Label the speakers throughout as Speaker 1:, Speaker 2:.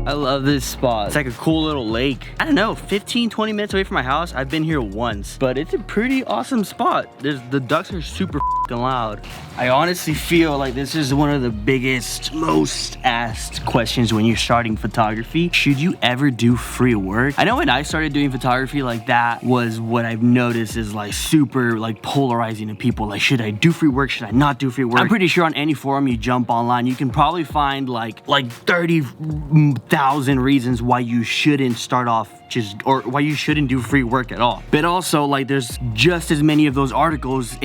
Speaker 1: I love this spot. It's like a cool little lake. I don't know, 15-20 minutes away from my house. I've been here once, but it's a pretty awesome spot. The ducks are super f***ing loud. I honestly feel like this is one of the biggest, most asked questions when you're starting photography. Should you ever do free work? I know when I started doing photography, like that was what I've noticed is like super like polarizing to people. Like, should I do free work? Should I not do free work? I'm pretty sure on any forum you jump online, you can probably find like 30,000 reasons why you shouldn't start off or why you shouldn't do free work at all. But also, like, there's just as many of those articles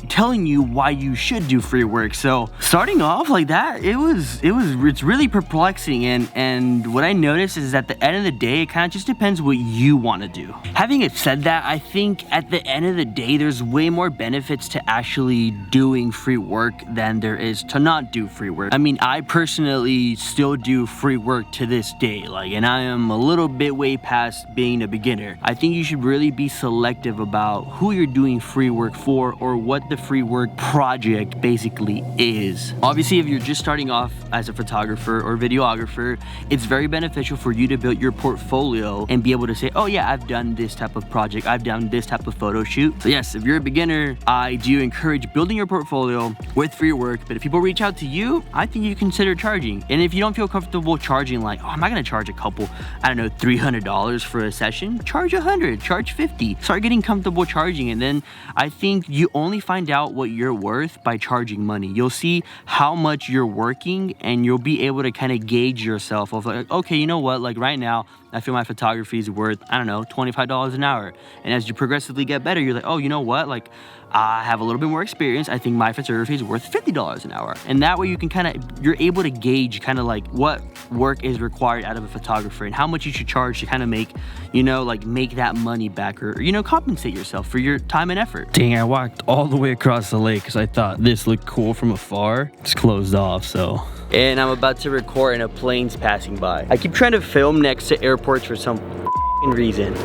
Speaker 1: telling you why you should do free work. So starting off like that, it's really perplexing. And what I noticed is at the end of the day, it kind of just depends what you want to do. Having said that, I think at the end of the day, there's way more benefits to actually doing free work than there is to not do free work. I mean, I personally still do free work to this day, and I am a little bit way past being a beginner. I think you should really be selective about who you're doing free work for or what the free work project basically is. Obviously, if you're just starting off as a photographer or videographer, it's very beneficial for you to build your portfolio and be able to say, oh yeah, I've done this type of project, I've done this type of photo shoot. So yes, if you're a beginner, I do encourage building your portfolio with free work. But if people reach out to you, I think you consider charging. And if you don't feel comfortable charging, like, oh, I'm not gonna charge a couple, I don't know, $300 for a session, charge 100, charge 50. Start getting comfortable charging, and then I think you only find out what you're worth by charging money. You'll see how much you're working, and you'll be able to kind of gauge yourself of like, okay, you know what, like right now, I feel my photography is worth, I don't know, $25 an hour. And as you progressively get better, you're like, oh, you know what, like I have a little bit more experience. I think my photography is worth $50 an hour. And that way you can you're able to gauge kind of like what work is required out of a photographer and how much you should charge to kind of make, make that money back or, compensate yourself for your time and effort. Dang, I walked all the way across the lake because I thought this looked cool from afar. It's closed off, so. And I'm about to record and a plane's passing by. I keep trying to film next to airports for some reason.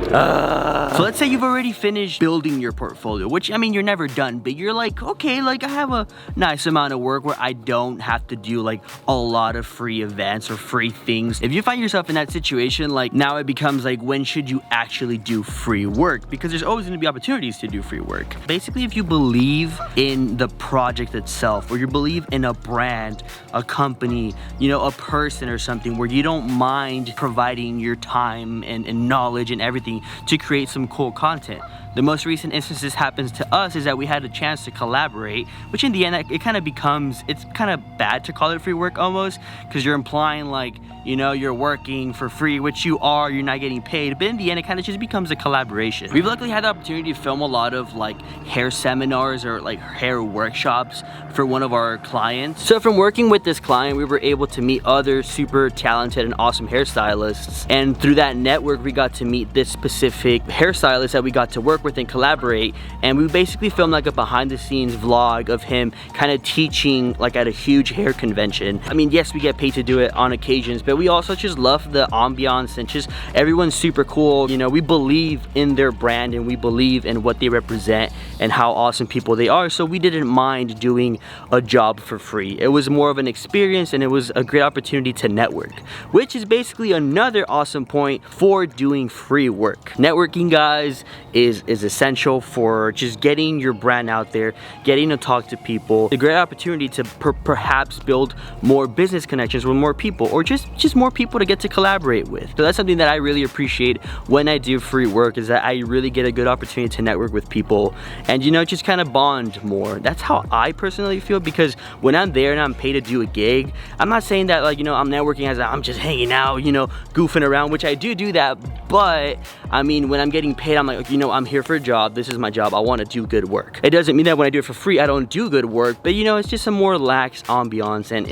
Speaker 1: So let's say you've already finished building your portfolio, which, I mean, you're never done, but you're like, okay, like I have a nice amount of work where I don't have to do like a lot of free events or free things. If you find yourself in that situation, like now it becomes like, when should you actually do free work? Because there's always going to be opportunities to do free work. Basically, if you believe in the project itself, or you believe in a brand, a company, a person or something, where you don't mind providing your time and knowledge and everything to create some cool content. The most recent instance this happens to us is that we had a chance to collaborate, which in the end, it kind of becomes, it's kind of bad to call it free work almost, because you're implying like, you're working for free, which you are, you're not getting paid. But in the end, it kind of just becomes a collaboration. We've luckily had the opportunity to film a lot of like hair seminars or like hair workshops for one of our clients. So from working with this client, we were able to meet other super talented and awesome hairstylists. And through that network, we got to meet this specific hairstylist that we got to work with and collaborate. And we basically filmed like a behind the scenes vlog of him kind of teaching like at a huge hair convention. I mean, yes, we get paid to do it on occasions, but we also just love the ambiance and just everyone's super cool. We believe in their brand and we believe in what they represent and how awesome people they are. So we didn't mind doing a job for free. It was more of an experience and it was a great opportunity to network, which is basically another awesome point for doing free work. Networking, guys, is essential for just getting your brand out there, getting to talk to people. A great opportunity to perhaps build more business connections with more people, or just more people to get to collaborate with. So that's something that I really appreciate when I do free work, is that I really get a good opportunity to network with people and just kind of bond more. That's how I personally feel, because when I'm there and I'm paid to do a gig, I'm not saying that like I'm networking as I'm just hanging out, goofing around, which I do that, but I mean, when I'm getting paid, I'm like, I'm here for a job, this is my job, I want to do good work. It doesn't mean that when I do it for free I don't do good work, but it's just a more relaxed ambiance, and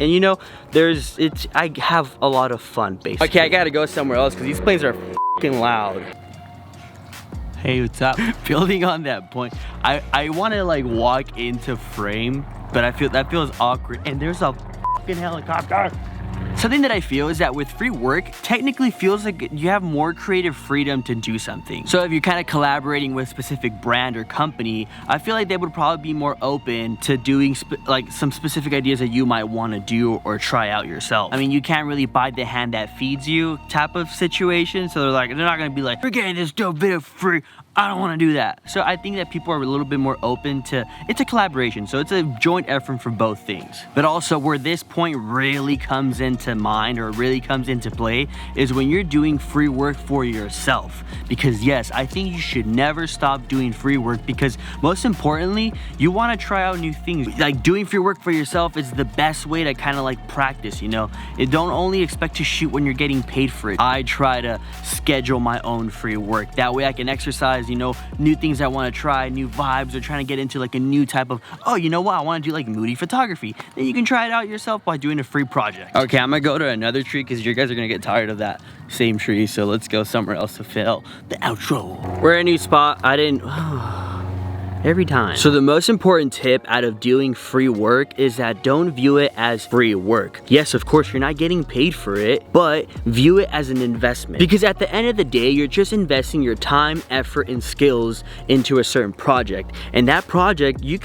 Speaker 1: I have a lot of fun basically. Okay, I gotta go somewhere else because these planes are f***ing loud. Hey, what's up? Building on that point, I want to like walk into frame, but I feel that feels awkward, and there's a f***ing helicopter. Something that I feel is that with free work, technically feels like you have more creative freedom to do something. So if you're kind of collaborating with a specific brand or company, I feel like they would probably be more open to doing like some specific ideas that you might want to do or try out yourself. I mean, you can't really buy the hand that feeds you type of situation. So they're not gonna be like, we're getting this dope video free. I don't want to do that. So I think that people are a little bit more open to, it's a collaboration. So it's a joint effort for both things. But also where this point really comes into mind or really comes into play is when you're doing free work for yourself. Because yes, I think you should never stop doing free work, because most importantly, you want to try out new things. Like doing free work for yourself is the best way to kind of like practice, you know? Don't only expect to shoot when you're getting paid for it. I try to schedule my own free work. That way I can exercise, you know, new things I want to try, new vibes, or trying to get into like a new type of, oh, you know what, I want to do like moody photography. Then you can try it out yourself by doing a free project. Okay, I'm gonna go to another tree because you guys are gonna get tired of that same tree. So let's go somewhere else to fill the outro. We're at a new spot. I didn't... every time. So the most important tip out of doing free work is that don't view it as free work. Yes, of course, you're not getting paid for it, but view it as an investment. Because at the end of the day, you're just investing your time, effort, and skills into a certain project. And that project, you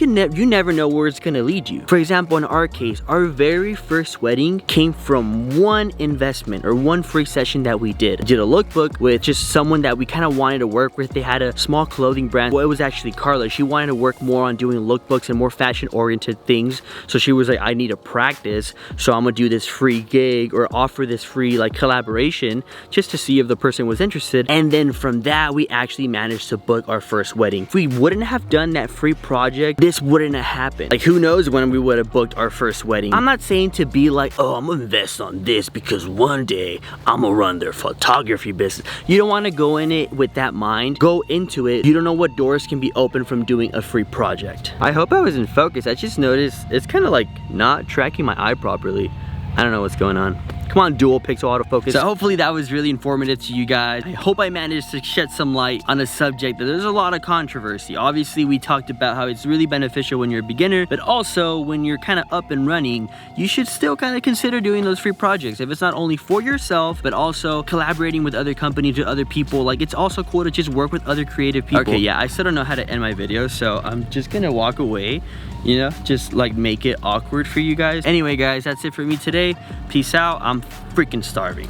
Speaker 1: never know where it's gonna lead you. For example, in our case, our very first wedding came from one investment or one free session that we did. I did a lookbook with just someone that we kind of wanted to work with. They had a small clothing brand. Well, it was actually Carla. She wanted to work more on doing lookbooks and more fashion oriented things. So she was like, I need to practice. So I'm gonna do this free gig or offer this free like collaboration just to see if the person was interested. And then from that, we actually managed to book our first wedding. If we wouldn't have done that free project, this wouldn't have happened. Like who knows when we would have booked our first wedding. I'm not saying to be like, oh, I'm gonna invest on this because one day I'm gonna run their photography business. You don't wanna go in it with that mind. Go into it. You don't know what doors can be open from doing a free project. I hope I was in focus. I just noticed it's kind of like not tracking my eye properly. I don't know what's going on. Come on, dual pixel autofocus. So hopefully that was really informative to you guys. I hope I managed to shed some light on a subject that there's a lot of controversy. Obviously, we talked about how it's really beneficial when you're a beginner, but also when you're kind of up and running, you should still kind of consider doing those free projects. If it's not only for yourself, but also collaborating with other companies, with other people, like it's also cool to just work with other creative people. Okay, yeah, I still don't know how to end my video, so I'm just gonna walk away, you know, just like make it awkward for you guys. Anyway, guys, that's it for me today. Peace out. I'm freaking starving.